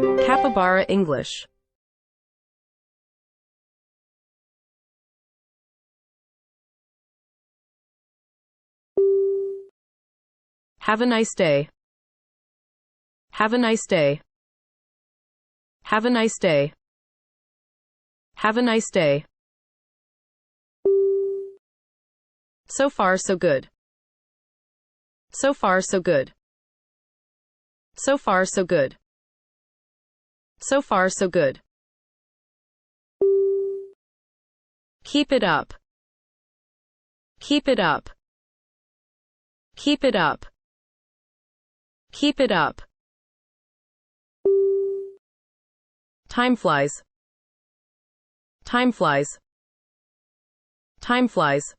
Capybara English. Have a nice day. Have a nice day. Have a nice day. Have a nice day. So far so good. So far so good. So far so good. So far so good. Keep it up. Keep it up. Keep it up. Keep it up. Time flies. Time flies. Time flies.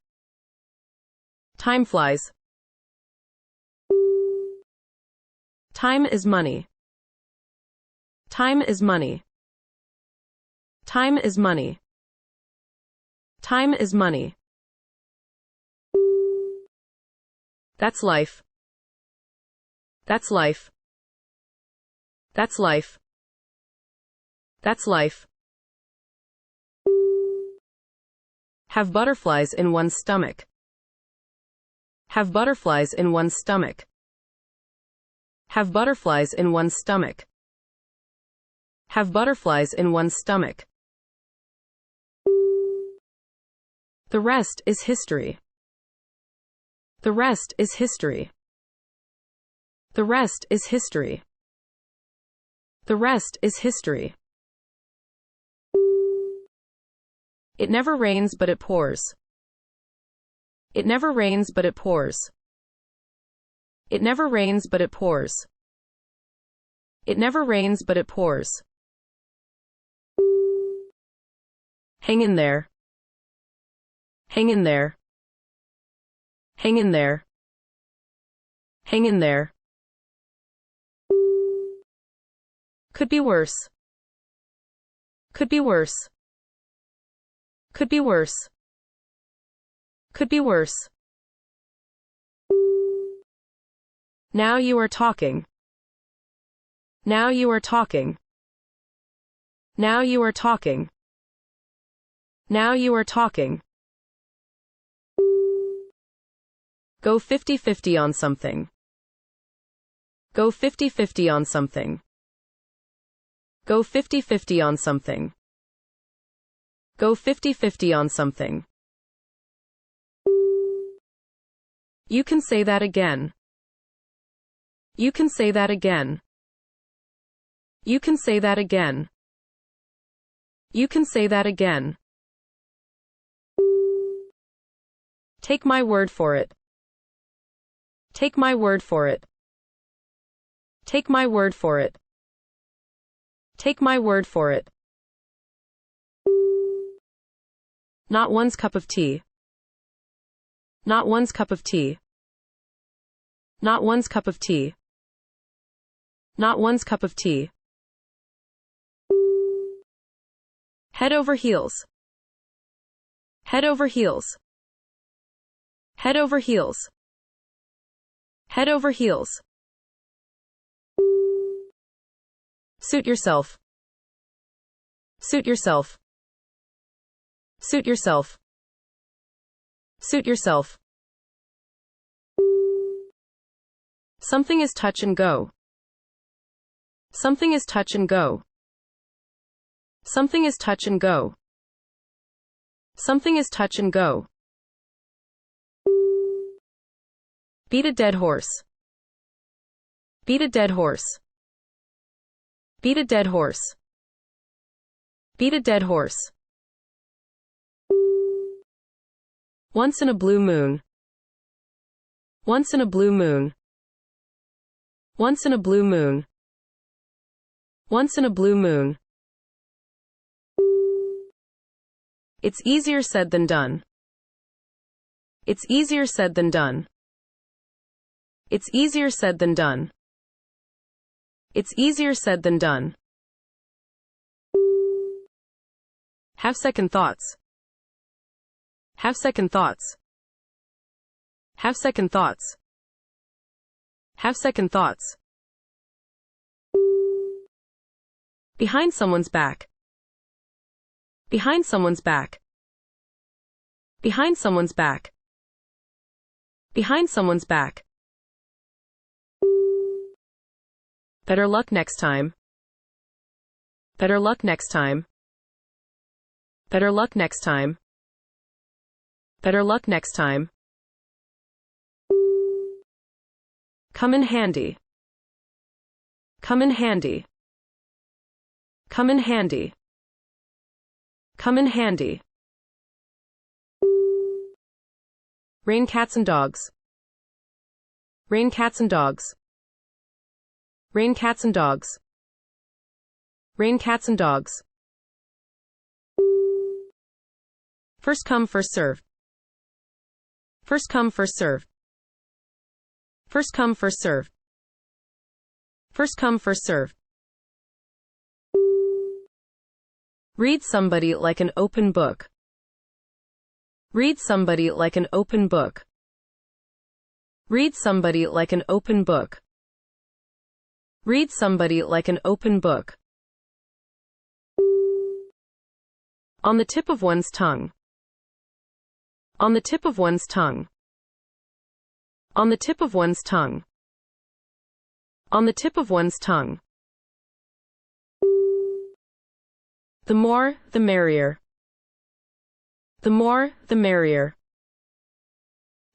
Time flies. Time is money. Time is money. Time is money. Time is money. That's life. That's life. That's life. That's life. Have butterflies in one's stomach. Have butterflies in one's stomach. Have butterflies in one's stomach. Have butterflies in one's stomach. The rest is history. The rest is history. The rest is history. The rest is history. It never rains but it pours. It never rains but it pours. It never rains but it pours. It never rains but it pours. Hang in there. Hang in there. Hang in there. Hang in there. Could be worse. Could be worse. Could be worse. Could be worse. Now you are talking. Now you are talking. Now you are talking. Now you are talking. Go 50-50 on something. Go 50-50 on something. Go 50-50 on something. Go 50-50 on something. You can say that again. You can say that again. You can say that again. You can say that again. Take my word for it. Take my word for it. Take my word for it. Take my word for it. Not one's cup of tea. Not one's cup of tea. Not one's cup of tea. Not one's cup of tea. Head over heels. Head over heels. Head over heels. Head over heels. Suit yourself. Suit yourself. Suit yourself. Suit yourself. Something is touch and go. Something is touch and go. Something is touch and go. Something is touch and go. Beat a dead horse. Beat a dead horse. Beat a dead horse. Beat a dead horse. Once in a blue moon. Once in a blue moon. Once in a blue moon. Once in a blue moon. It's easier said than done. It's easier said than done. It's easier said than done. It's easier said than done. Have second thoughts. Have second thoughts. Have second thoughts. Have second thoughts. Behind someone's back. Behind someone's back. Behind someone's back. Behind someone's back. Better luck next time. Better luck next time. Better luck next time. Better luck next time. Come in handy. Come in handy. Come in handy. Come in handy. Rain cats and dogs. Rain cats and dogs. Rain cats and dogs. Rain cats and dogs. First come, first serve. First come, first serve. First come, first serve. First come, first serve. Read somebody like an open book. Read somebody like an open book. Read somebody like an open book. Read somebody like an open book. On the tip of one's tongue. On the tip of one's tongue. On the tip of one's tongue. On the tip of one's tongue. The more, the merrier. The more, the merrier.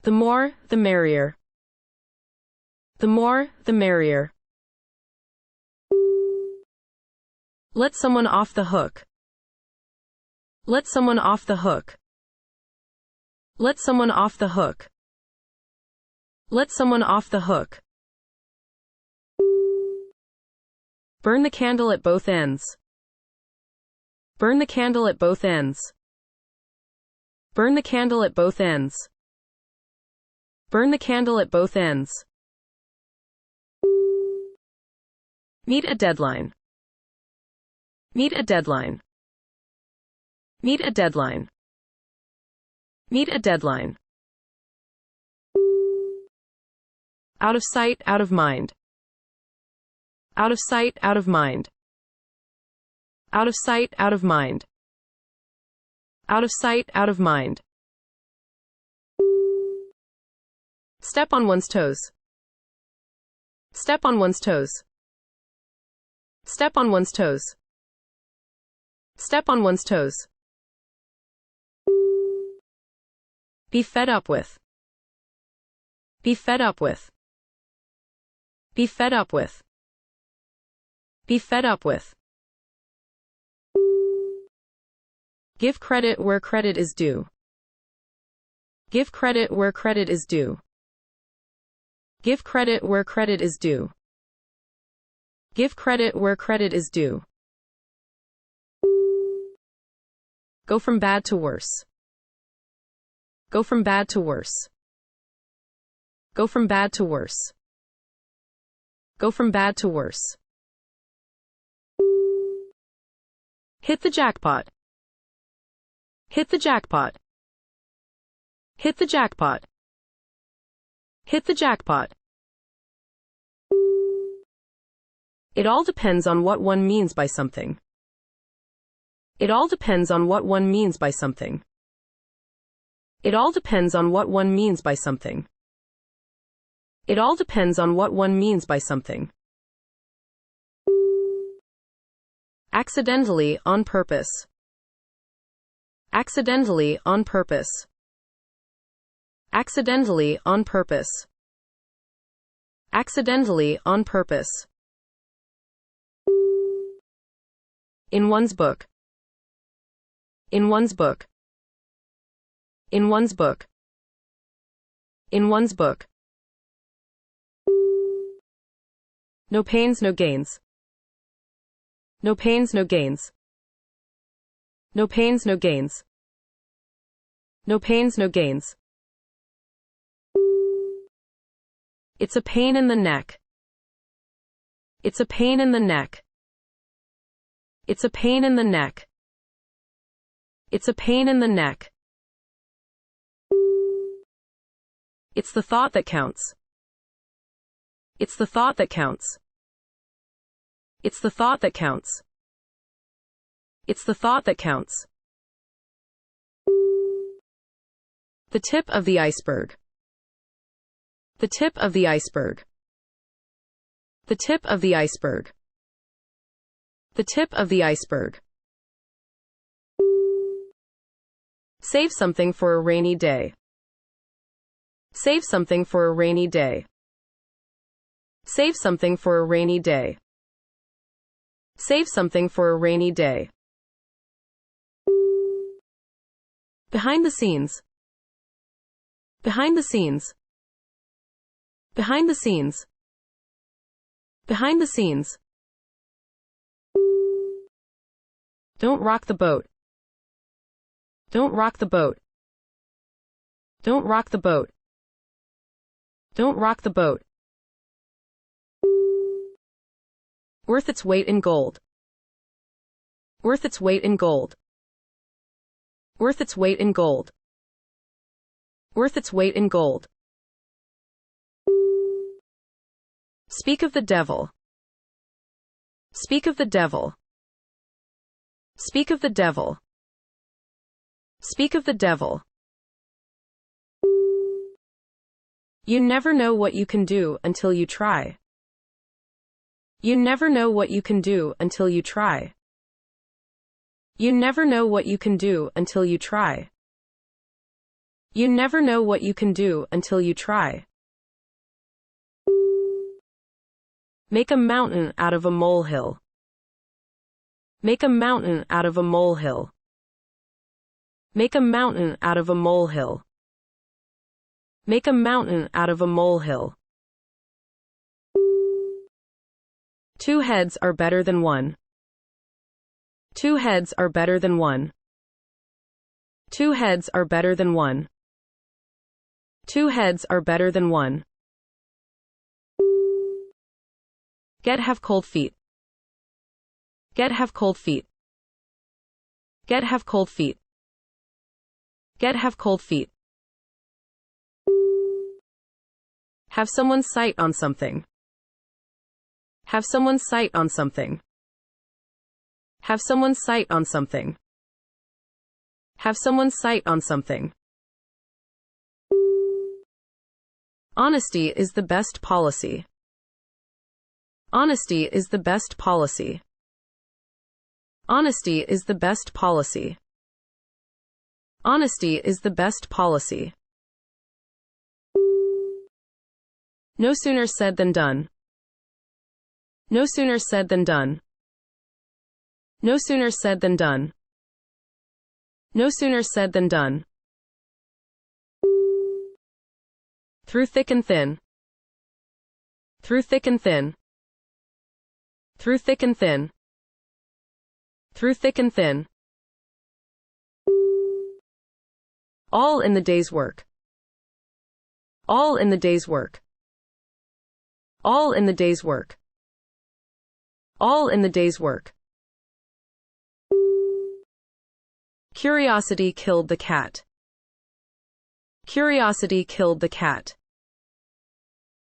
The more, the merrier. The more, the merrier. Let someone off the hook. Let someone off the hook. Let someone off the hook. Let someone off the hook. Burn the candle at both ends. Burn the candle at both ends. Burn the candle at both ends. Burn the candle at both ends. Meet a deadline. Meet a deadline. Meet a deadline. Meet a deadline. Out of sight, out of mind. Out of sight, out of mind. Out of sight, out of mind. Out of sight, out of mind. Step on one's toes. Step on one's toes. Step on one's toes. Step on one's toes. Be fed up with. Be fed up with. Be fed up with. Be fed up with. Give credit where credit is due. Give credit where credit is due. Give credit where credit is due. Give credit where credit is due. Go from bad to worse. Go from bad to worse. Go from bad to worse. Go from bad to worse. Hit the jackpot. Hit the jackpot. Hit the jackpot. Hit the jackpot. It all depends on what one means by something. It all depends on what one means by something. It all depends on what one means by something. It all depends on what one means by something. Accidentally, on purpose. Accidentally, on purpose. Accidentally, on purpose. Accidentally, on purpose. In one's book. In one's book. In one's book. In one's book. No pains, no gains. No pains, no gains. No pains, no gains. No pains, no gains. It's a pain in the neck. It's a pain in the neck. It's a pain in the neck. It's a pain in the neck. It's the thought that counts. It's the thought that counts. It's the thought that counts. It's the thought that counts. The tip of the iceberg. The tip of the iceberg. The tip of the iceberg. The tip of the iceberg. Save something for a rainy day. Save something for a rainy day. Save something for a rainy day. Save something for a rainy day. Behind the scenes. Behind the scenes. Behind the scenes. Behind the scenes. Don't rock the boat. Don't rock the boat. Don't rock the boat. Don't rock the boat. Worth its weight in gold. Worth its weight in gold. Worth its weight in gold. Worth its weight in gold. Speak of the devil. Speak of the devil. Speak of the devil. Speak of the devil. You never know what you can do until you try. You never know what you can do until you try. You never know what you can do until you try. You never know what you can do until you try. Make a mountain out of a molehill. Make a mountain out of a molehill. Make a mountain out of a molehill. Make a mountain out of a molehill. Two heads are better than one. Two heads are better than one. Two heads are better than one. Two heads are better than one. Get have cold feet. Get have cold feet. Get have cold feet. Get have cold feet. Have someone's sight on something. Have someone's sight on something. Have someone's sight on something. Have someone's sight on something. Honesty is the best policy. Honesty is the best policy. Honesty is the best policy. Honesty is the best policy. No sooner said than done. No sooner said than done. No sooner said than done. No sooner said than done. Through thick and thin. Through thick and thin. Through thick and thin. Through thick and thin. All in the day's work. All in the day's work. All in the day's work. All in the day's work. Curiosity killed the cat. Curiosity killed the cat.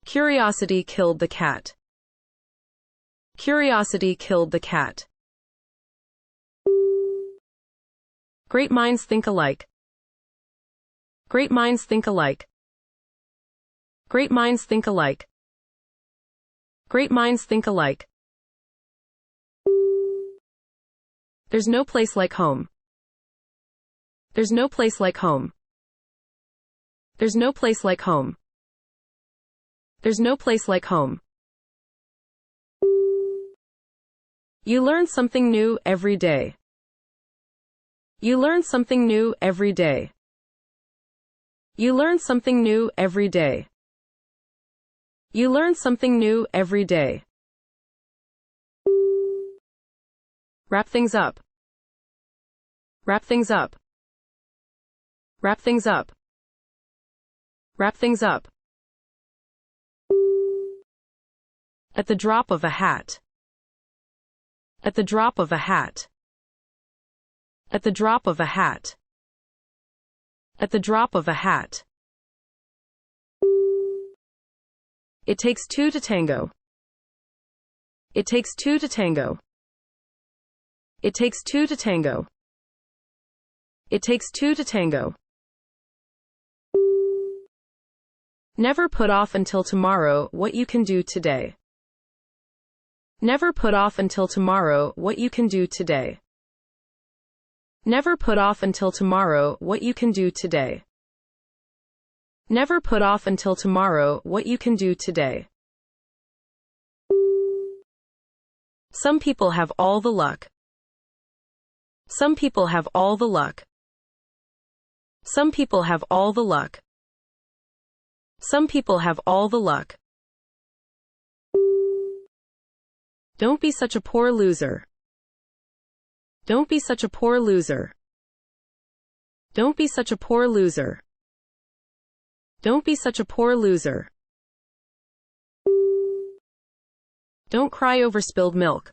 Curiosity killed the cat. Curiosity killed the cat. Great minds think alike. Great minds think alike. Great minds think alike. Great minds think alike. There's no place like home. There's no place like home. There's no place like home. There's no place like home. You learn something new every day. You learn something new every day. You learn something new every day. You learn something new every day. Wrap things up. Wrap things up. Wrap things up. Wrap things up. At the drop of a hat. At the drop of a hat. At the drop of a hat. At the drop of a hat. It takes two to tango. It takes two to tango. It takes two to tango. It takes two to tango. Never put off until tomorrow what you can do today. Never put off until tomorrow what you can do today. Never put off until tomorrow what you can do today. Never put off until tomorrow what you can do today. Some people have all the luck. Some people have all the luck. Some people have all the luck. Some people have all the luck. Don't be such a poor loser. Don't be such a poor loser. Don't be such a poor loser. Don't be such a poor loser. Don't cry over spilled milk.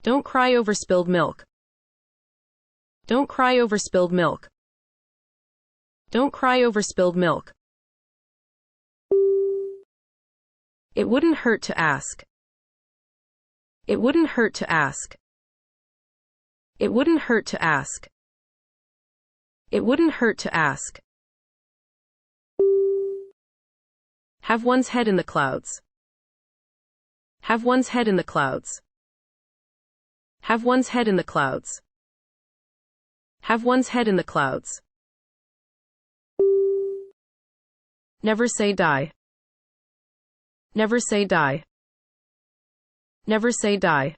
Don't cry over spilled milk. Don't cry over spilled milk. Don't cry over spilled milk. It wouldn't hurt to ask. It wouldn't hurt to ask. It wouldn't hurt to ask. It wouldn't hurt to ask. Have one's head in the clouds. Have one's head in the clouds. Have one's head in the clouds. Have one's head in the clouds. Never say die. Never say die. Never say die.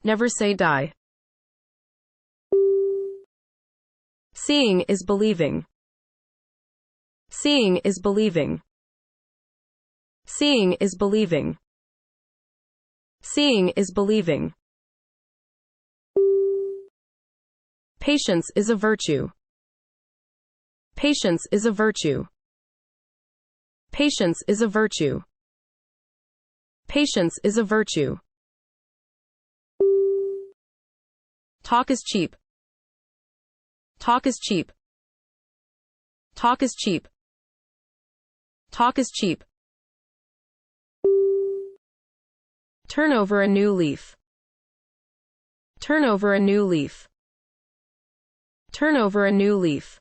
Never say die. Seeing is believing. Seeing is believing. Seeing is believing. Seeing is believing. Patience is a virtue. Patience is a virtue. Patience is a virtue. Patience is a virtue. Talk is cheap. Talk is cheap. Talk is cheap. Talk is cheap. Turn over a new leaf. Turn over a new leaf. Turn over a new leaf.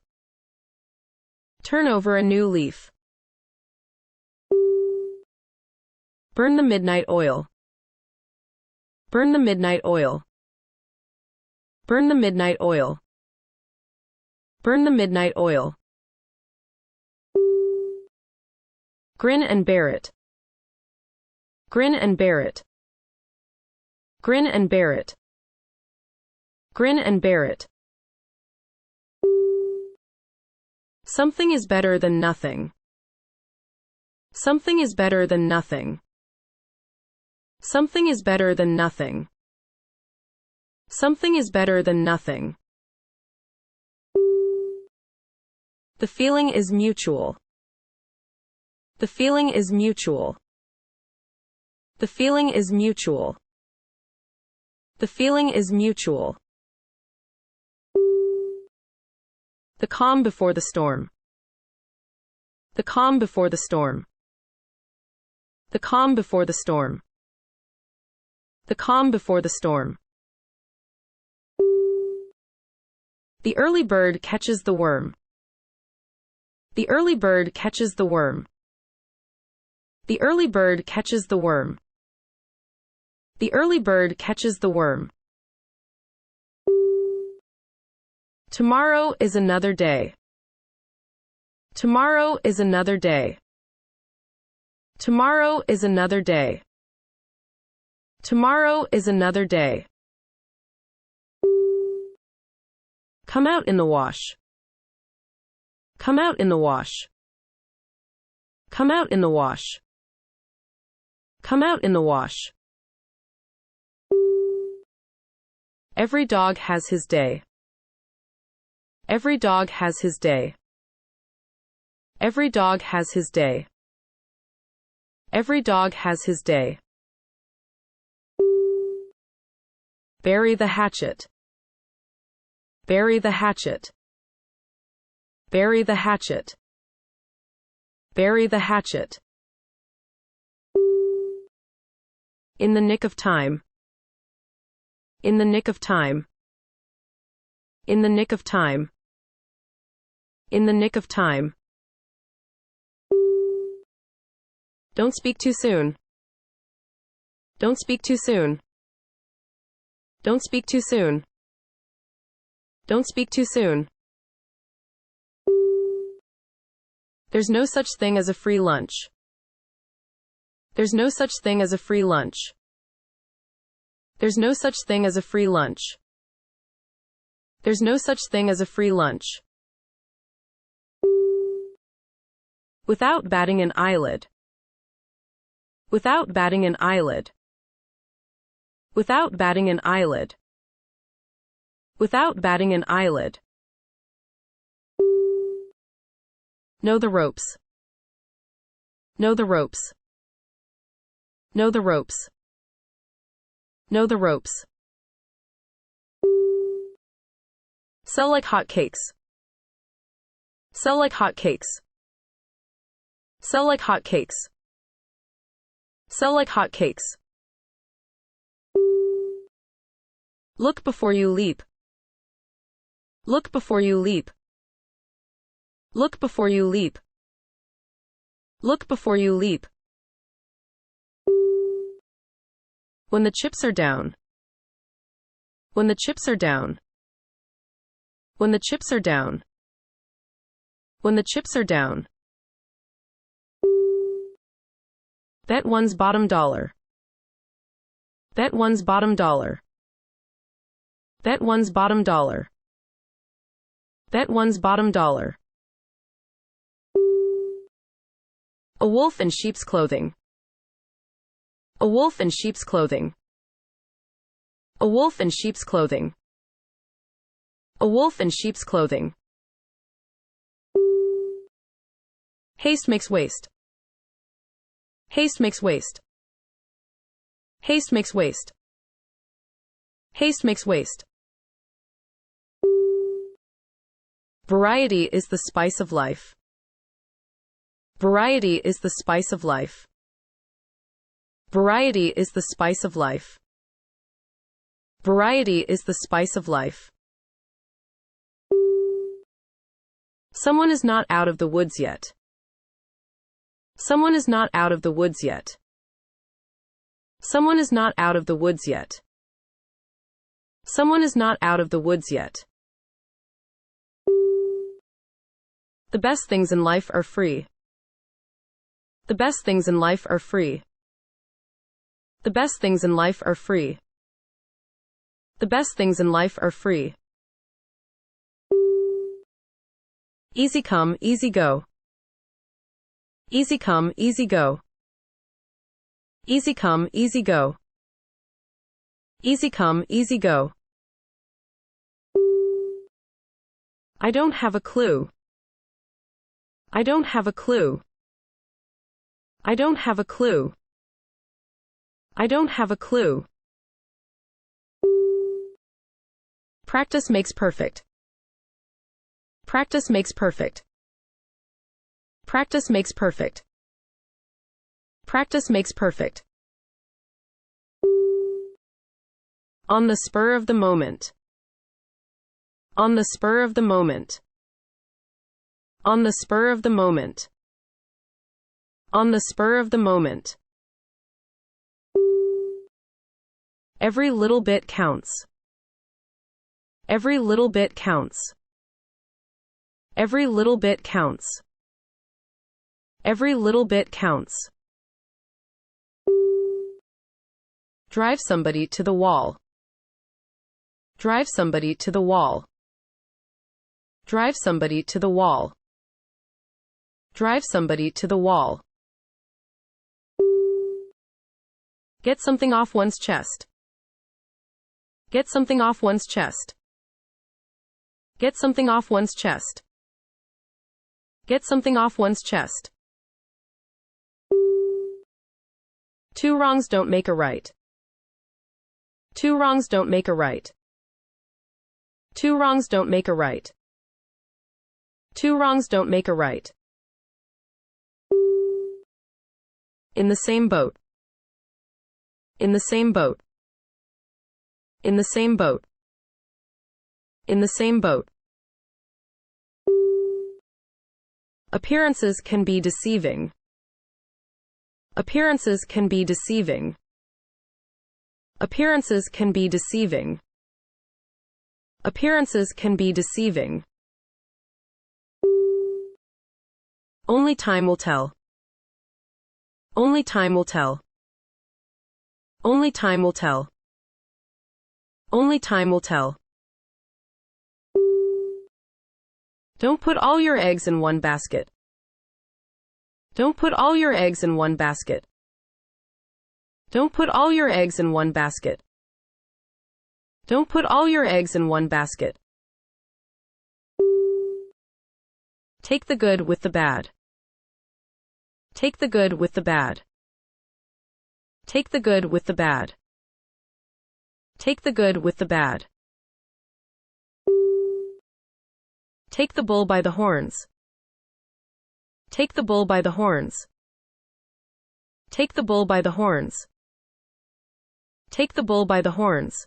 Turn over a new leaf. Burn the midnight oil. Burn the midnight oil. Burn the midnight oil. Burn the midnight oil. Grin and bear it. Grin and bear it. Grin and bear it. Grin and bear it. Something is better than nothing. Something is better than nothing. Something is better than nothing. Something is better than nothing. The feeling is mutual. The feeling is mutual. The feeling is mutual. The feeling is mutual. The calm before the storm. The calm before the storm. The calm before the storm. The calm before the storm. The early bird catches the worm. The early bird catches the worm. The early bird catches the worm. The early bird catches the worm. Tomorrow is another day. Tomorrow is another day. Tomorrow is another day. Tomorrow is another day. Come out in the wash. Come out in the wash. Come out in the wash. Come out in the wash. Every dog has his day. Every dog has his day. Every dog has his day. Every dog has his day. Bury the hatchet. Bury the hatchet. Bury the hatchet. Bury the hatchet. In the nick of time. In the nick of time. In the nick of time. In the nick of time. Don't speak too soon. Don't speak too soon. Don't speak too soon. Don't speak too soon. There's no such thing as a free lunch. There's no such thing as a free lunch. There's no such thing as a free lunch. There's no such thing as a free lunch. Without batting an eyelid. Without batting an eyelid. Without batting an eyelid. Without batting an eyelid. Know the ropes. Know the ropes. Know the ropes. Know the ropes. Sell like hotcakes. Sell like hotcakes. Sell like hotcakes. Sell like hotcakes. Look before you leap. Look before you leap. Look before you leap. Look before you leap. When the chips are down. When the chips are down. When the chips are down. When the chips are down. Bet one's bottom dollar. Bet one's bottom dollar. Bet one's bottom dollar. Bet one's bottom dollar. A wolf in sheep's clothing. A wolf in sheep's clothing. A wolf in sheep's clothing. A wolf in sheep's clothing. Haste makes waste. Haste makes waste. Haste makes waste. Haste makes waste. Variety is the spice of life. Variety is the spice of life. Variety is the spice of life. Variety is the spice of life. Someone is not out of the woods yet. Someone is not out of the woods yet. Someone is not out of the woods yet. Someone is not out of the woods yet. The best things in life are free. The best things in life are free. The best things in life are free. The best things in life are free. Easy come, easy go. Easy come, easy go. Easy come, easy go. Easy come, easy go. I don't have a clue. I don't have a clue. I don't have a clue. I don't have a clue. Practice makes perfect. Practice makes perfect. Practice makes perfect. Practice makes perfect. On the spur of the moment. On the spur of the moment. On the spur of the moment. On the spur of the moment. Every little bit counts. Every little bit counts. Every little bit counts. Every little bit counts. Drive somebody to the wall. Drive somebody to the wall. Drive somebody to the wall. Drive somebody to the wall. Get something off one's chest. Get something off one's chest. Get something off one's chest. Get something off one's chest. Two wrongs don't make a right. Two wrongs don't make a right. Two wrongs don't make a right. Two wrongs don't make a right. In the same boat. In the same boat. In the same boat. In the same boat. Appearances can be deceiving. Appearances can be deceiving. Appearances can be deceiving. Appearances can be deceiving. Only time will tell. Only time will tell. Only time will tell. Only time will tell. Don't put all your eggs in one basket. Don't put all your eggs in one basket. Don't put all your eggs in one basket. Don't put all your eggs in one basket. Take the good with the bad. Take the good with the bad. Take the good with the bad. Take the good with the bad. Take the bull by the horns. Take the bull by the horns. Take the bull by the horns. Take the bull by the horns.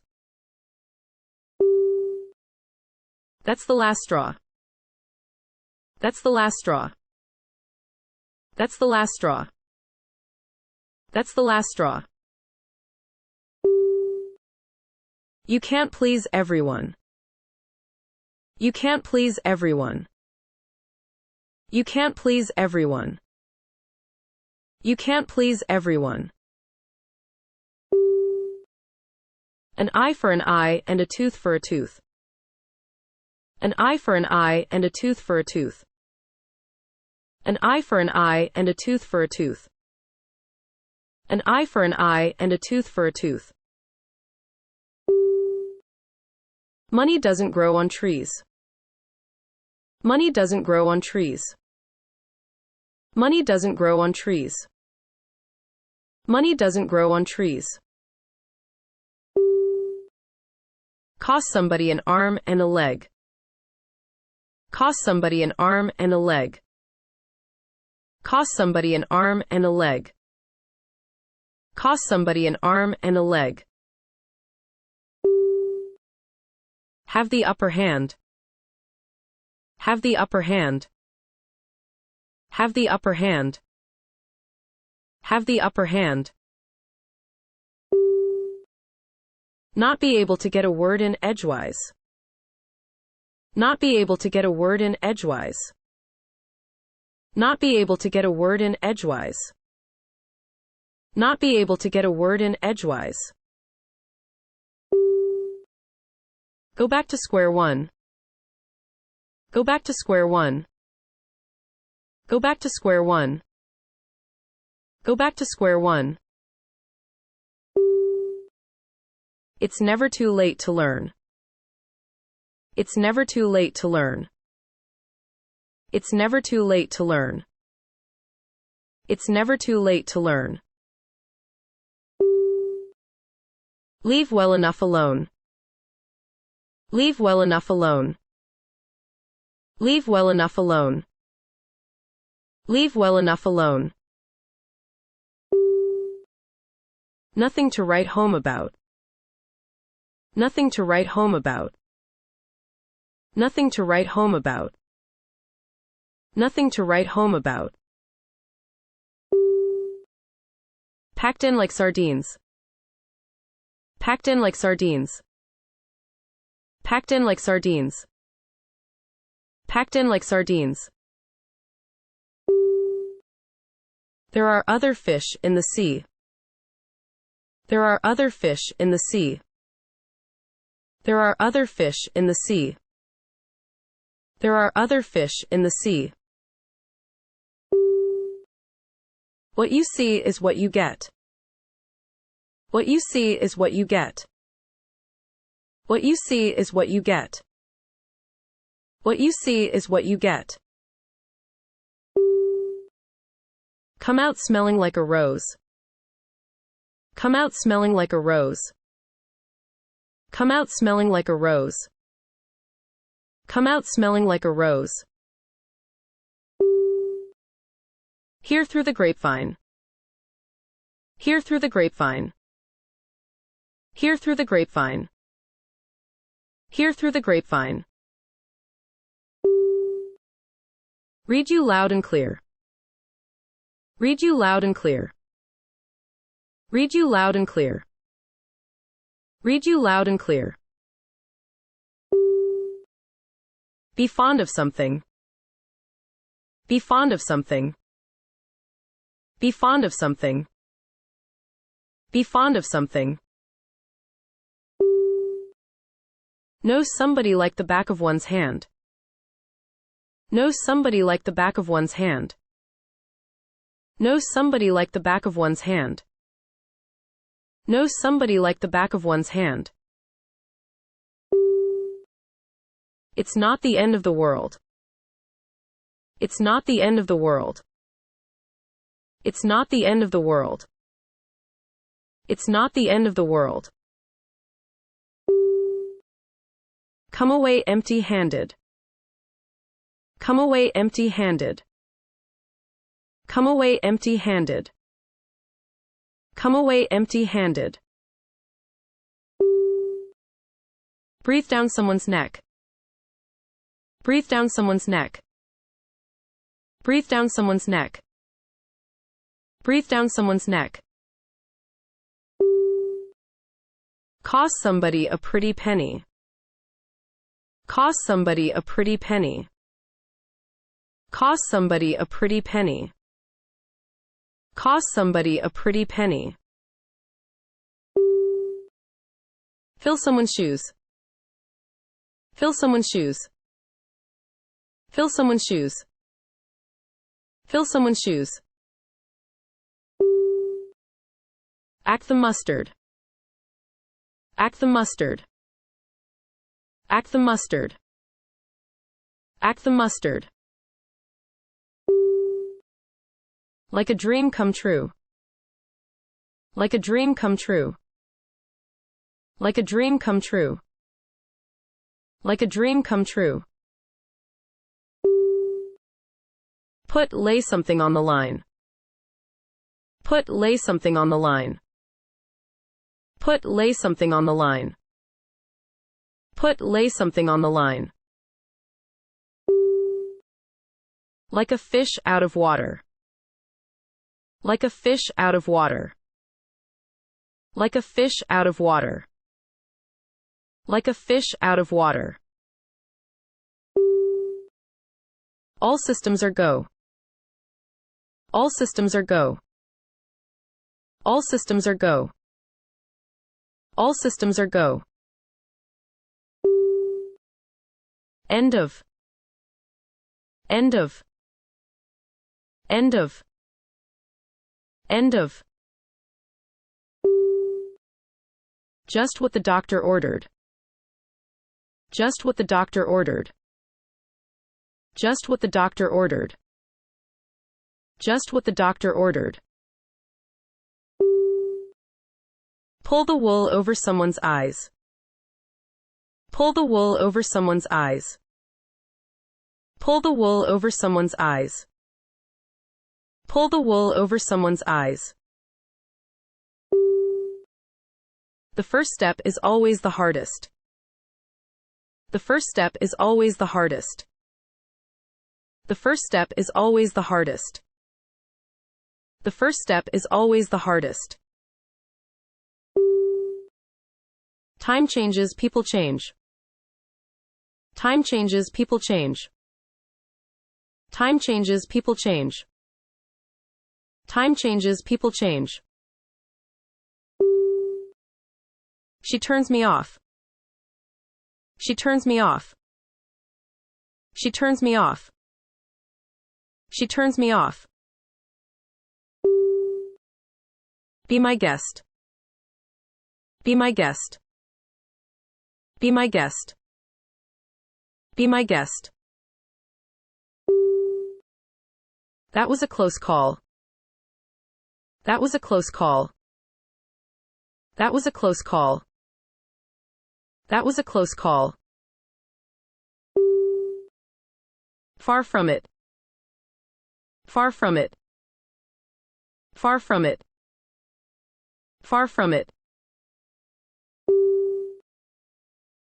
That's the last straw. That's the last straw. That's the last straw. That's the last straw. You can't please everyone. You can't please everyone. You can't please everyone. You can't please everyone. An eye for an eye and a tooth for a tooth. An eye for an eye and a tooth for a tooth. An eye for an eye and a tooth for a tooth. An eye for an eye and a tooth for a tooth. Money doesn't grow on trees. Money doesn't grow on trees. Money doesn't grow on trees. Money doesn't grow on trees. Cost somebody an arm and a leg. Cost somebody an arm and a leg. Cost somebody an arm and a leg. Cost somebody an arm and a leg. Have the upper hand. Have the upper hand. Have the upper hand. Have the upper hand. Not be able to get a word in edgewise. Not be able to get a word in edgewise. Not be able to get a word in edgewise. Not be able to get a word in edgewise. Go back to square one. Go back to square one. Go back to square one. Go back to square one. It's never too late to learn. It's never too late to learn. It's never too late to learn. It's never too late to learn. Leave well enough alone. Leave well enough alone. Leave well enough alone. Leave well enough alone. Nothing to write home about. Nothing to write home about. Nothing to write home about. Nothing to write home about. Packed in like sardines. Packed in like sardines. Packed in like sardines. Packed in like sardines. There are other fish in the sea. There are other fish in the sea. There are other fish in the sea. There are other fish in the sea. What you see is what you get. What you see is what you get. What you see is what you get. What you see is what you get. Come out smelling like a rose. Come out smelling like a rose. Come out smelling like a rose. Come out smelling like a rose. Hear through the grapevine. Hear through the grapevine. Hear through the grapevine. Hear through the grapevine. Read you loud and clear. Read you loud and clear. Read you loud and clear. Read you loud and clear. Be fond of something. Be fond of something. Be fond of something. Be fond of something. Know somebody like the back of one's hand. Know somebody like the back of one's hand. Know somebody like the back of one's hand. Know somebody like the back of one's hand. It's not the end of the world. It's not the end of the world. It's not the end of the world. It's not the end of the world. Come away empty-handed. Come away empty-handed. Come away empty-handed. Come away empty-handed. Breathe down someone's neck. Breathe down someone's neck. Breathe down someone's neck. Breathe down someone's neck. Cost somebody a pretty penny. Cost somebody a pretty penny. Cost somebody a pretty penny. Cost somebody a pretty penny. Fill someone's shoes. Fill someone's shoes. Fill someone's shoes. Fill someone's shoes. Act the mustard. Act the mustard. Act the mustard. Act the mustard. Like a dream come true. Like a dream come true. Like a dream come true. Like a dream come true. Lay something on the line. Lay something on the line. Lay something on the line. Lay something on the line. Like a fish out of water. Like a fish out of water. Like a fish out of water. Like a fish out of water. All systems are go. All systems are go. All systems are go. All systems are go. End of. End of. End of. End of. Just what the doctor ordered. Just what the doctor ordered. Just what the doctor ordered. Just what the doctor ordered. Pull the wool over someone's eyes. Pull the wool over someone's eyes. Pull the wool over someone's eyes. Pull the wool over someone's eyes. The first step is always the hardest. The first step is always the hardest. The first step is always the hardest. The first step is always the hardest. Time changes, people change. Time changes, people change. Time changes, people change. Time changes, people change. She turns me off. She turns me off. She turns me off. She turns me off. Be my guest. Be my guest. Be my guest. Be my guest. That was a close call. That was a close call. That was a close call. That was a close call. Far from it. Far from it. Far from it. Far from it.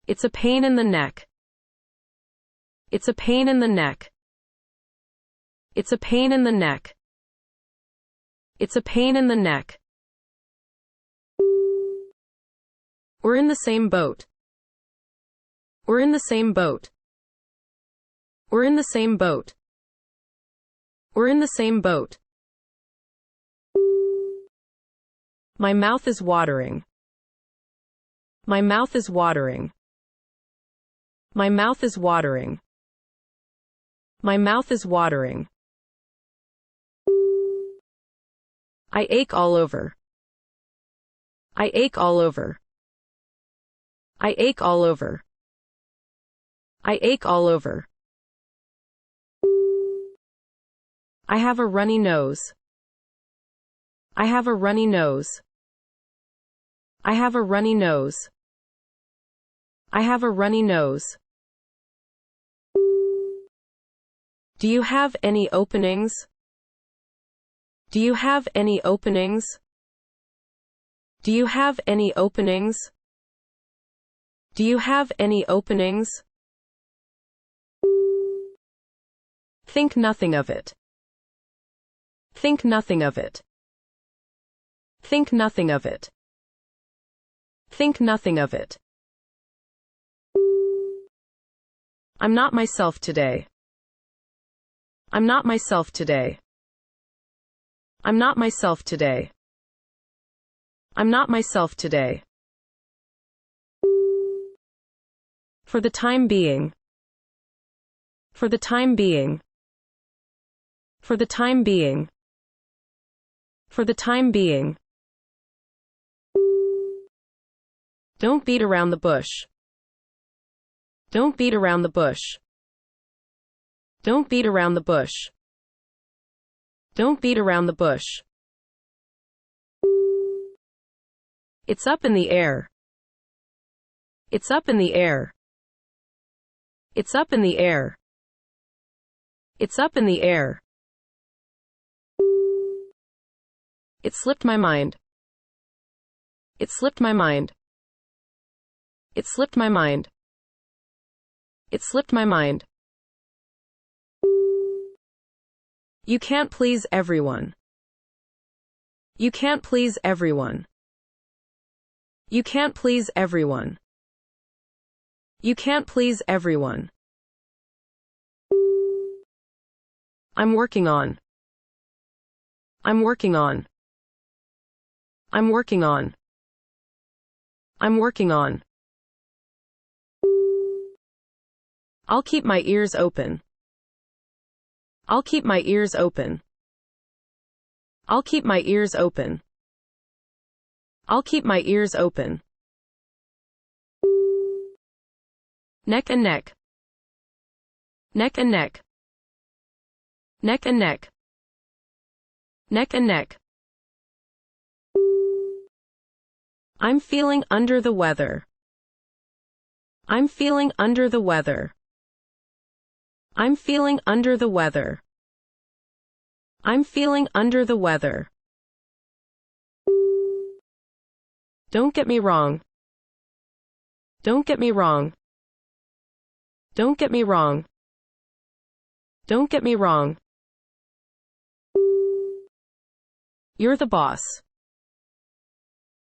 It's a pain in the neck. It's a pain in the neck. It's a pain in the neck. It's a pain in the neck. We're in the same boat. We're in the same boat. We're in the same boat. We're in the same boat. My mouth is watering. My mouth is watering. My mouth is watering. My mouth is watering. I ache all over. I ache all over. I ache all over. I ache all over. I have a runny nose. I have a runny nose. I have a runny nose. I have a runny nose. Do you have any openings? Do you have any openings? Do you have any openings? Do you have any openings? Think nothing of it. Think nothing of it. Think nothing of it. Think nothing of it. I'm not myself today. I'm not myself today. I'm not myself today. I'm not myself today. For the time being. For the time being. For the time being. For the time being. Don't beat around the bush. Don't beat around the bush. Don't beat around the bush. Don't beat around the bush. It's up in the air. It's up in the air. It's up in the air. It's up in the air. It slipped my mind. It slipped my mind. It slipped my mind. It slipped my mind. You can't please everyone. You can't please everyone. You can't please everyone. You can't please everyone. I'm working on. I'm working on. I'm working on. I'm working on. I'll keep my ears open. I'll keep my ears open. I'll keep my ears open. I'll keep my ears open. Neck and neck. Neck and neck. Neck and neck. Neck and neck. I'm feeling under the weather. I'm feeling under the weather. I'm feeling under the weather. I'm feeling under the weather. Don't get me wrong. Don't get me wrong. Don't get me wrong. Don't get me wrong. You're the boss.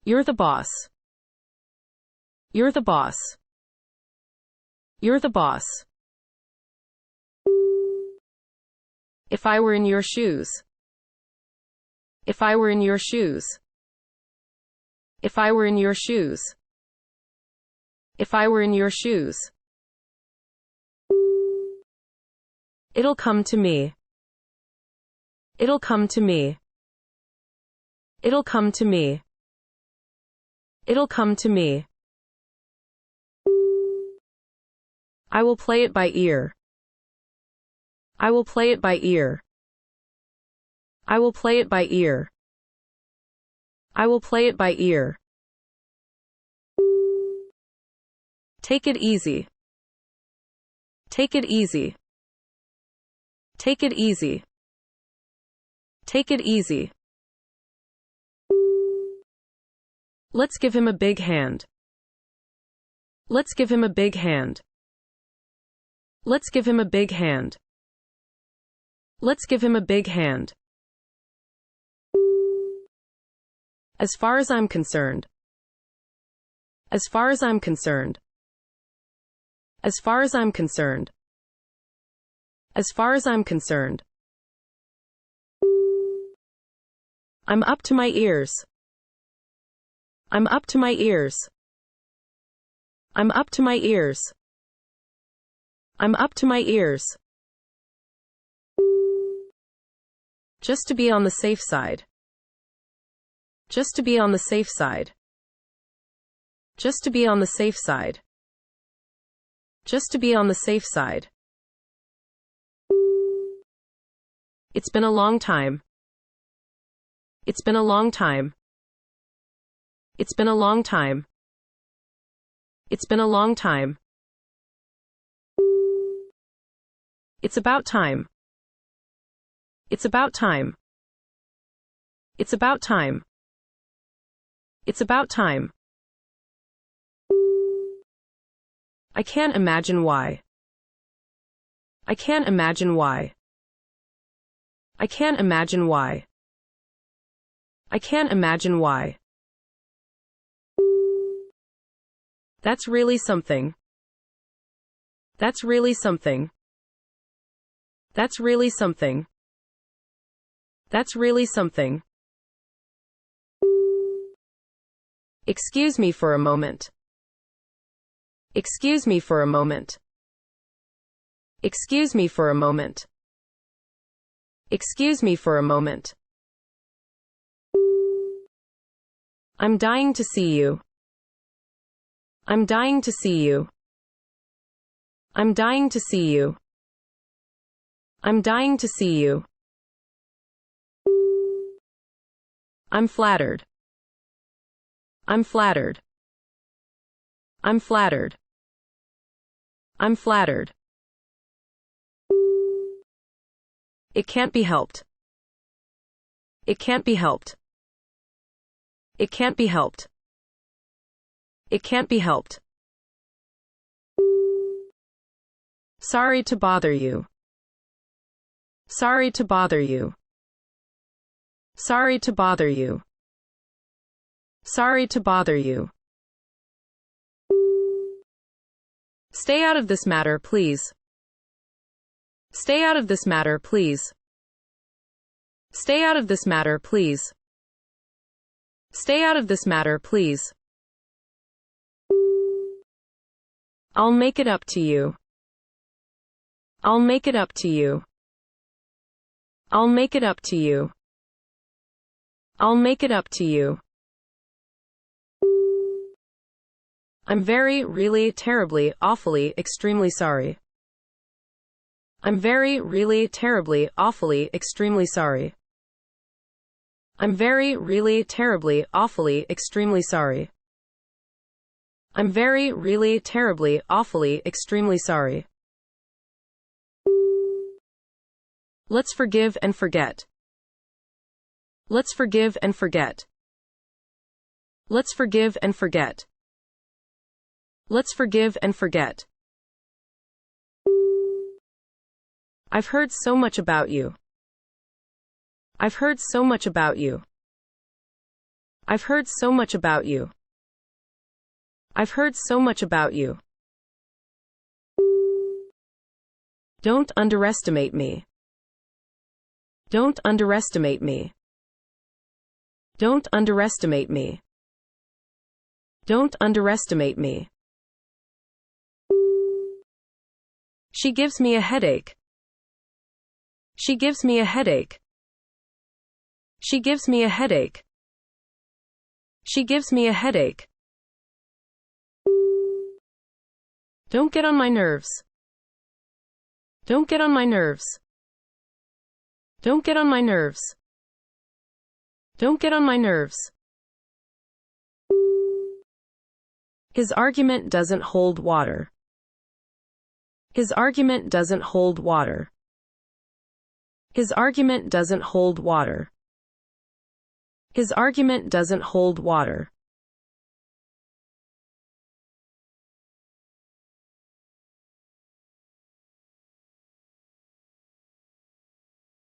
You're the boss. You're the boss. You're the boss. If I were in your shoes. If I were in your shoes. If I were in your shoes. If I were in your shoes. It'll come to me. It'll come to me. It'll come to me. It'll come to me. I will play it by ear. I will play it by ear. I will play it by ear. I will play it by ear. Take it easy. Take it easy. Take it easy. Take it easy. Let's give him a big hand. Let's give him a big hand. Let's give him a big hand. Let's give him a big hand. As far as I'm concerned. As far as I'm concerned. As far as I'm concerned. As far as I'm concerned. I'm up to my ears. I'm up to my ears. I'm up to my ears. I'm up to my ears. Just to be on the safe side. Just to be on the safe side. Just to be on the safe side. Just to be on the safe side. It's been a long time. It's been a long time. It's been a long time. It's been a long time. It's about time. It's about time. It's about time. It's about time. I can't imagine why. I can't imagine why. I can't imagine why. I can't imagine why. That's really something. That's really something. That's really something. That's really something. Excuse me for a moment. Excuse me for a moment. Excuse me for a moment. Excuse me for a moment. I'm dying to see you. I'm dying to see you. I'm dying to see you. I'm dying to see you. I'm flattered. I'm flattered. I'm flattered. I'm flattered. It can't be helped. It can't be helped. It can't be helped. It can't be helped. Sorry to bother you. Sorry to bother you. Sorry to bother you. Sorry to bother you. Stay out of this matter, please. Stay out of this matter, please. Stay out of this matter, please. Stay out of this matter, please. I'll make it up to you. I'll make it up to you. I'll make it up to you. I'll make it up to you. I'm very, really, terribly, awfully, extremely sorry. I'm very, really, terribly, awfully, extremely sorry. I'm very, really, terribly, awfully, extremely sorry. I'm very, really, terribly, awfully, extremely sorry. Let's forgive and forget. Let's forgive and forget. Let's forgive and forget. Let's forgive and forget. I've heard so much about you. I've heard so much about you. I've heard so much about you. I've heard so much about you. Don't underestimate me. Don't underestimate me. Don't underestimate me. Don't underestimate me. She gives me a headache. She gives me a headache. She gives me a headache. She gives me a headache. Don't get on my nerves. Don't get on my nerves. Don't get on my nerves. Don't get on my nerves. His argument doesn't hold water. His argument doesn't hold water. His argument doesn't hold water. His argument doesn't hold water.